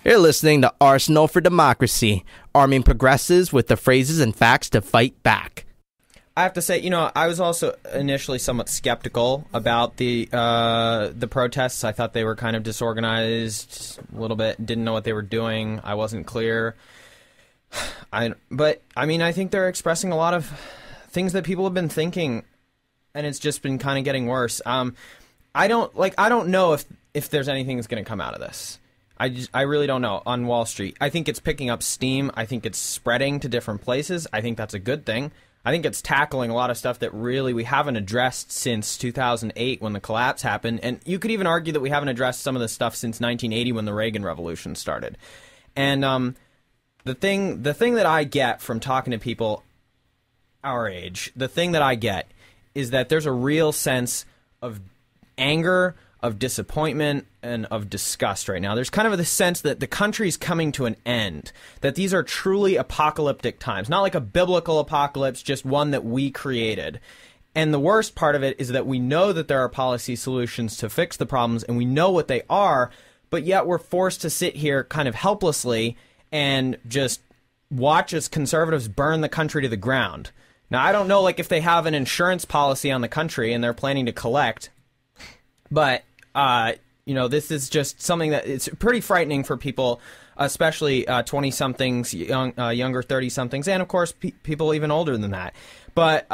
You're listening to Arsenal for Democracy, arming progressives with the phrases and facts to fight back. I have to say, I was also initially somewhat skeptical about the protests. I thought they were kind of disorganized a little bit, didn't know what they were doing. I wasn't clear. But I think they're expressing a lot of things that people have been thinking, and it's just been kind of getting worse. I don't know if there's anything that's going to come out of this. I really don't know on Wall Street. I think it's picking up steam. I think it's spreading to different places. I think that's a good thing. I think it's tackling a lot of stuff that really we haven't addressed since 2008 when the collapse happened. And you could even argue that we haven't addressed some of this stuff since 1980 when the Reagan Revolution started. And the thing that I get from talking to people our age, the thing that I get is that there's a real sense of anger, of disappointment, and of disgust right now. There's kind of this sense that the country's coming to an end, that these are truly apocalyptic times, not like a biblical apocalypse, just one that we created. And the worst part of it is that we know that there are policy solutions to fix the problems, and we know what they are, but yet we're forced to sit here kind of helplessly and just watch as conservatives burn the country to the ground. Now, I don't know if they have an insurance policy on the country and they're planning to collect, but this is just something that it's pretty frightening for people, especially 20-somethings, younger 30-somethings, and, of course, people even older than that. But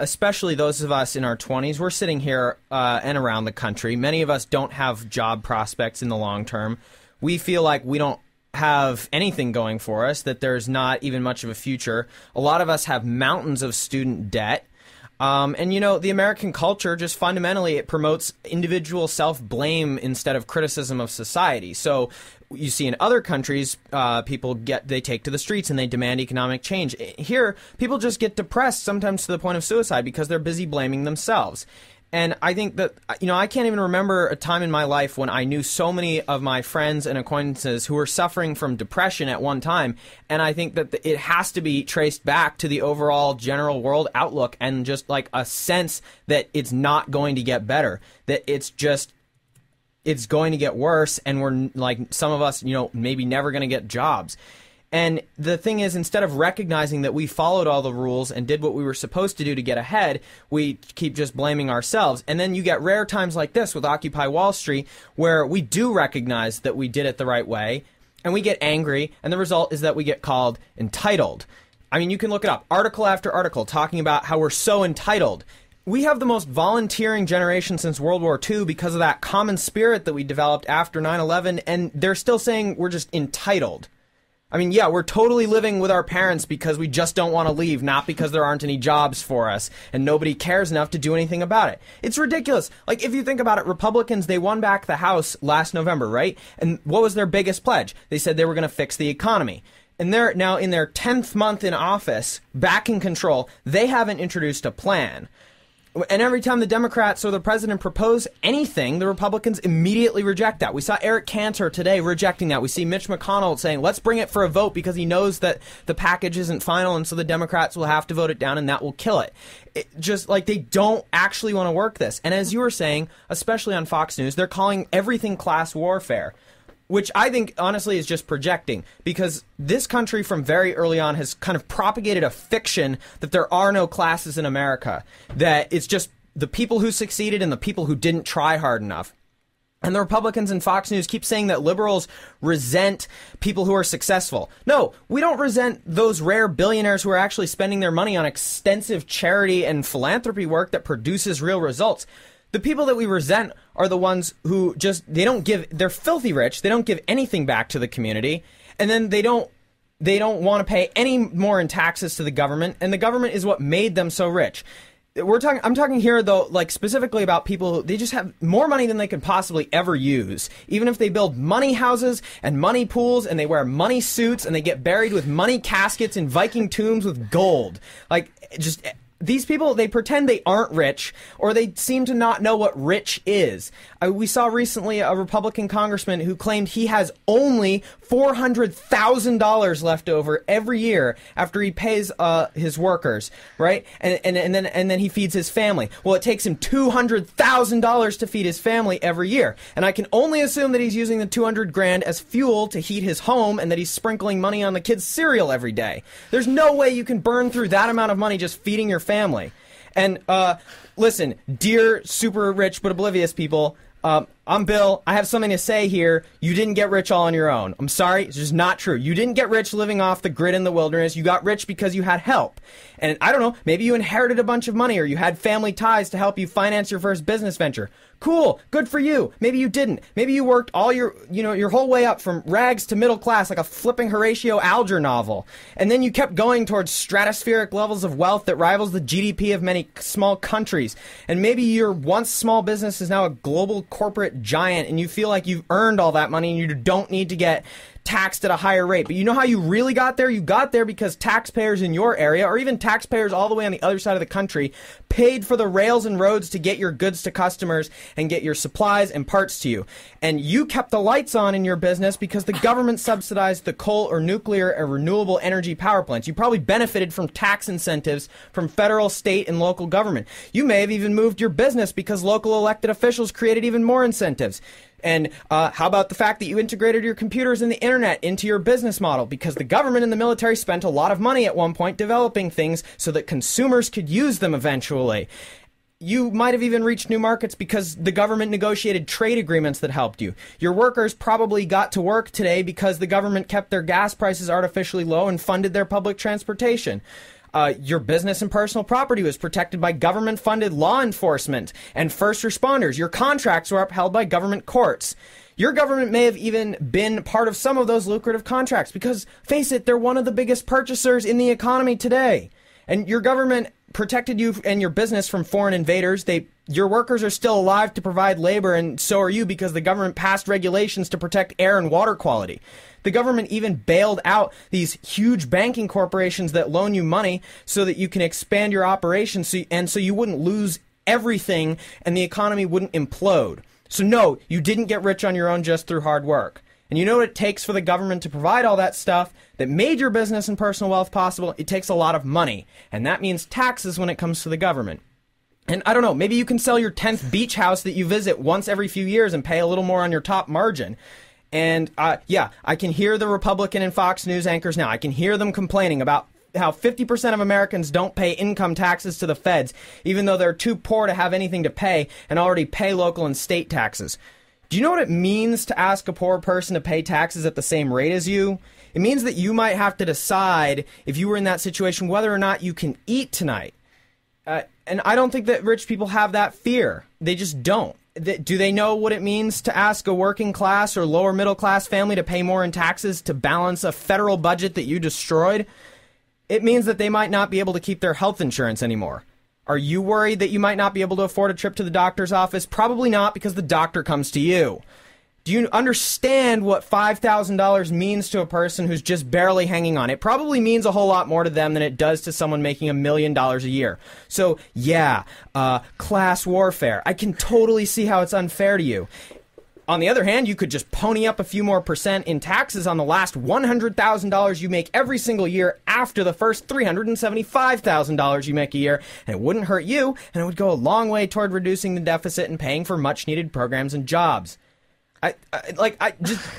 especially those of us in our 20s, we're sitting here and around the country. Many of us don't have job prospects in the long term. We feel like we don't have anything going for us, that there's not even much of a future. A lot of us have mountains of student debt. And the American culture just fundamentally, it promotes individual self-blame instead of criticism of society. So you see in other countries, they take to the streets and they demand economic change. Here, people just get depressed, sometimes to the point of suicide, because they're busy blaming themselves. And I think that, I can't even remember a time in my life when I knew so many of my friends and acquaintances who were suffering from depression at one time. And I think that it has to be traced back to the overall general world outlook and just a sense that it's not going to get better, that it's going to get worse. And we're some of us, maybe never going to get jobs. And the thing is, instead of recognizing that we followed all the rules and did what we were supposed to do to get ahead, we keep just blaming ourselves. And then you get rare times like this with Occupy Wall Street, where we do recognize that we did it the right way, and we get angry, and the result is that we get called entitled. You can look it up, article after article, talking about how we're so entitled. We have the most volunteering generation since World War II because of that common spirit that we developed after 9/11, and they're still saying we're just entitled. Yeah, we're totally living with our parents because we just don't want to leave, not because there aren't any jobs for us and nobody cares enough to do anything about it. It's ridiculous. If you think about it, Republicans, they won back the House last November, right? And what was their biggest pledge? They said they were going to fix the economy. And they're now in their 10th month in office, back in control. They haven't introduced a plan. And every time the Democrats or the president propose anything, the Republicans immediately reject that. We saw Eric Cantor today rejecting that. We see Mitch McConnell saying, let's bring it for a vote because he knows that the package isn't final, and so the Democrats will have to vote it down, and that will kill it. Just they don't actually want to work this. And as you were saying, especially on Fox News, they're calling everything class warfare, which I think, honestly, is just projecting, because this country from very early on has kind of propagated a fiction that there are no classes in America, that it's just the people who succeeded and the people who didn't try hard enough. And the Republicans and Fox News keep saying that liberals resent people who are successful. No, we don't resent those rare billionaires who are actually spending their money on extensive charity and philanthropy work that produces real results. The people that we resent are the ones who they're filthy rich, they don't give anything back to the community, and then they don't want to pay any more in taxes to the government, and the government is what made them so rich. I'm talking here, though, specifically about people who, they just have more money than they could possibly ever use. Even if they build money houses and money pools, and they wear money suits, and they get buried with money caskets in Viking tombs with gold. These people, they pretend they aren't rich, or they seem to not know what rich is. We saw recently a Republican congressman who claimed he has only $400,000 left over every year after he pays his workers, right? And then he feeds his family. Well, it takes him $200,000 to feed his family every year. And I can only assume that he's using the $200,000 as fuel to heat his home and that he's sprinkling money on the kids' cereal every day. There's no way you can burn through that amount of money just feeding your family. And listen, dear super rich but oblivious people, I'm Bill. I have something to say here. You didn't get rich all on your own. I'm sorry. It's just not true. You didn't get rich living off the grid in the wilderness. You got rich because you had help. And I don't know, maybe you inherited a bunch of money or you had family ties to help you finance your first business venture. Cool. Good for you. Maybe you didn't. Maybe you worked all your whole way up from rags to middle class like a flipping Horatio Alger novel. And then you kept going towards stratospheric levels of wealth that rivals the GDP of many small countries. And maybe your once small business is now a global corporate giant and you feel like you've earned all that money and you don't need to get taxed at a higher rate. But you know how you really got there? You got there because taxpayers in your area, or even taxpayers all the way on the other side of the country, paid for the rails and roads to get your goods to customers and get your supplies and parts to you. And you kept the lights on in your business because the government subsidized the coal or nuclear or renewable energy power plants. You probably benefited from tax incentives from federal, state, and local government. You may have even moved your business because local elected officials created even more incentives. And how about the fact that you integrated your computers and the internet into your business model? Because the government and the military spent a lot of money at one point developing things so that consumers could use them eventually. You might have even reached new markets because the government negotiated trade agreements that helped you. Your workers probably got to work today because the government kept their gas prices artificially low and funded their public transportation. Your business and personal property was protected by government-funded law enforcement and first responders. Your contracts were upheld by government courts. Your government may have even been part of some of those lucrative contracts because, face it, they're one of the biggest purchasers in the economy today. And your government protected you and your business from foreign invaders. Your workers are still alive to provide labor, and so are you because the government passed regulations to protect air and water quality. The government even bailed out these huge banking corporations that loan you money so that you can expand your operations so you wouldn't lose everything and the economy wouldn't implode. So no, you didn't get rich on your own just through hard work. And you know what it takes for the government to provide all that stuff that made your business and personal wealth possible? It takes a lot of money. And that means taxes when it comes to the government. And I don't know, maybe you can sell your 10th beach house that you visit once every few years and pay a little more on your top margin. And yeah, I can hear the Republican and Fox News anchors now. I can hear them complaining about how 50% of Americans don't pay income taxes to the feds, even though they're too poor to have anything to pay and already pay local and state taxes. Do you know what it means to ask a poor person to pay taxes at the same rate as you? It means that you might have to decide, if you were in that situation, whether or not you can eat tonight. And I don't think that rich people have that fear. They just don't. Do they know what it means to ask a working class or lower middle class family to pay more in taxes to balance a federal budget that you destroyed? It means that they might not be able to keep their health insurance anymore. Are you worried that you might not be able to afford a trip to the doctor's office? Probably not, because the doctor comes to you. Do you understand what $5,000 means to a person who's just barely hanging on? It probably means a whole lot more to them than it does to someone making $1 million a year. So, yeah, class warfare. I can totally see how it's unfair to you. On the other hand, you could just pony up a few more percent in taxes on the last $100,000 you make every single year after the first $375,000 you make a year, and it wouldn't hurt you, and it would go a long way toward reducing the deficit and paying for much-needed programs and jobs.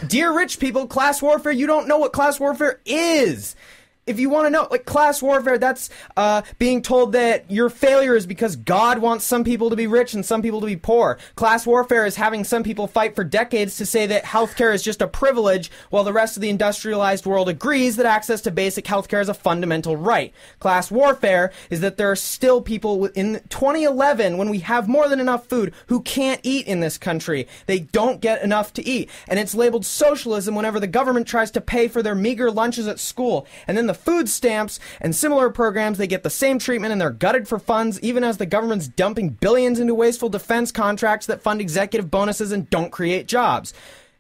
Dear rich people, class warfare, you don't know what class warfare is. If you want to know, class warfare, that's being told that your failure is because God wants some people to be rich and some people to be poor. Class warfare is having some people fight for decades to say that healthcare is just a privilege, while the rest of the industrialized world agrees that access to basic healthcare is a fundamental right. Class warfare is that there are still people in 2011, when we have more than enough food, who can't eat in this country. They don't get enough to eat. And it's labeled socialism whenever the government tries to pay for their meager lunches at school. And then the food stamps and similar programs, they get the same treatment and they're gutted for funds, even as the government's dumping billions into wasteful defense contracts that fund executive bonuses and don't create jobs.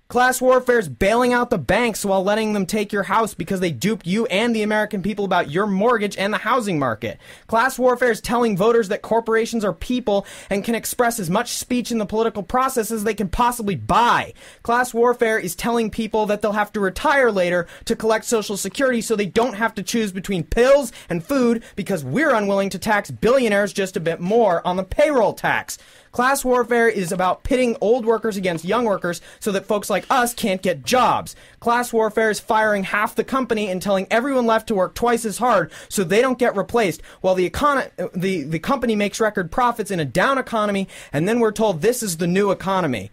Class warfare is bailing out the banks while letting them take your house because they duped you and the American people about your mortgage and the housing market. Class warfare is telling voters that corporations are people and can express as much speech in the political process as they can possibly buy. Class warfare is telling people that they'll have to retire later to collect Social Security so they don't have to choose between pills and food because we're unwilling to tax billionaires just a bit more on the payroll tax. Class warfare is about pitting old workers against young workers so that folks like us can't get jobs. Class warfare is firing half the company and telling everyone left to work twice as hard so they don't get replaced while the company makes record profits in a down economy, and then we're told this is the new economy.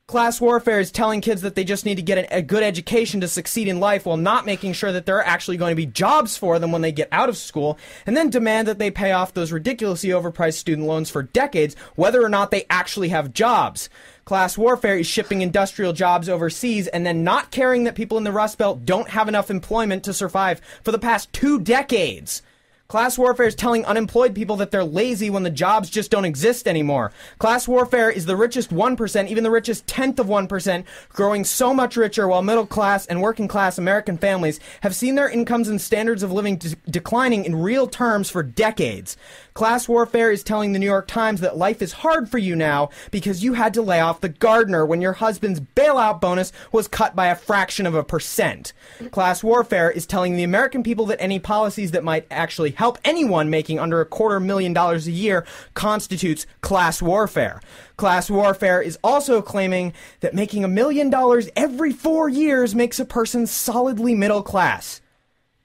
Class warfare is telling kids that they just need to get a good education to succeed in life while not making sure that there are actually going to be jobs for them when they get out of school, and then demand that they pay off those ridiculously overpriced student loans for decades, whether or not they actually have jobs. Class warfare is shipping industrial jobs overseas and then not caring that people in the Rust Belt don't have enough employment to survive for the past 2 decades. Class warfare is telling unemployed people that they're lazy when the jobs just don't exist anymore. Class warfare is the richest 1%, even the richest 10th of 1%, growing so much richer while middle class and working class American families have seen their incomes and standards of living declining in real terms for decades. Class warfare is telling the New York Times that life is hard for you now because you had to lay off the gardener when your husband's bailout bonus was cut by a fraction of a percent. Class warfare is telling the American people that any policies that might actually help anyone making under $250,000 a year constitutes class warfare. Class warfare is also claiming that making $1 million every 4 years makes a person solidly middle class.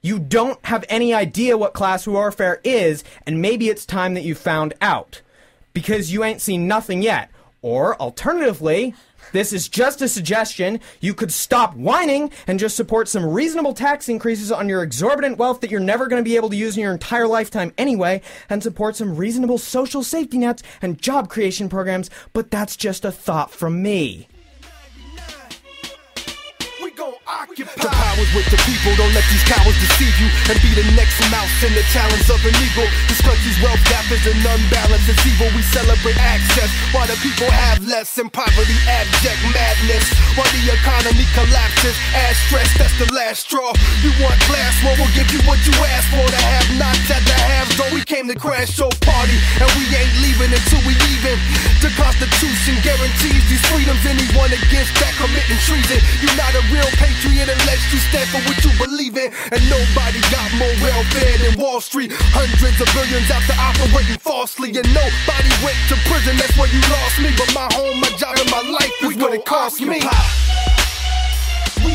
You don't have any idea what class warfare is, and maybe it's time that you found out. Because you ain't seen nothing yet. Or, alternatively, this is just a suggestion, you could stop whining and just support some reasonable tax increases on your exorbitant wealth that you're never going to be able to use in your entire lifetime anyway, and support some reasonable social safety nets and job creation programs, but that's just a thought from me. The power's with the people, don't let these cowards deceive you and be the next mouse in the talons of an eagle. This country's wealth gap is an unbalance, it's evil. We celebrate access while the people have less, and poverty abject madness while the economy collapses. Add stress, that's the last straw. You want class, well we'll give you what you asked for. The have-nots at the haves, though we came to crash your party, and we ain't leaving until we even. The Constitution guarantees these freedoms. Anyone against that committing treason, you're not a real patriot unless you stand for what you believe in. And nobody got more welfare than Wall Street. Hundreds of billions out there operating falsely, and nobody went to prison, that's where you lost me. But my home, my job, and my life is what it cost me. We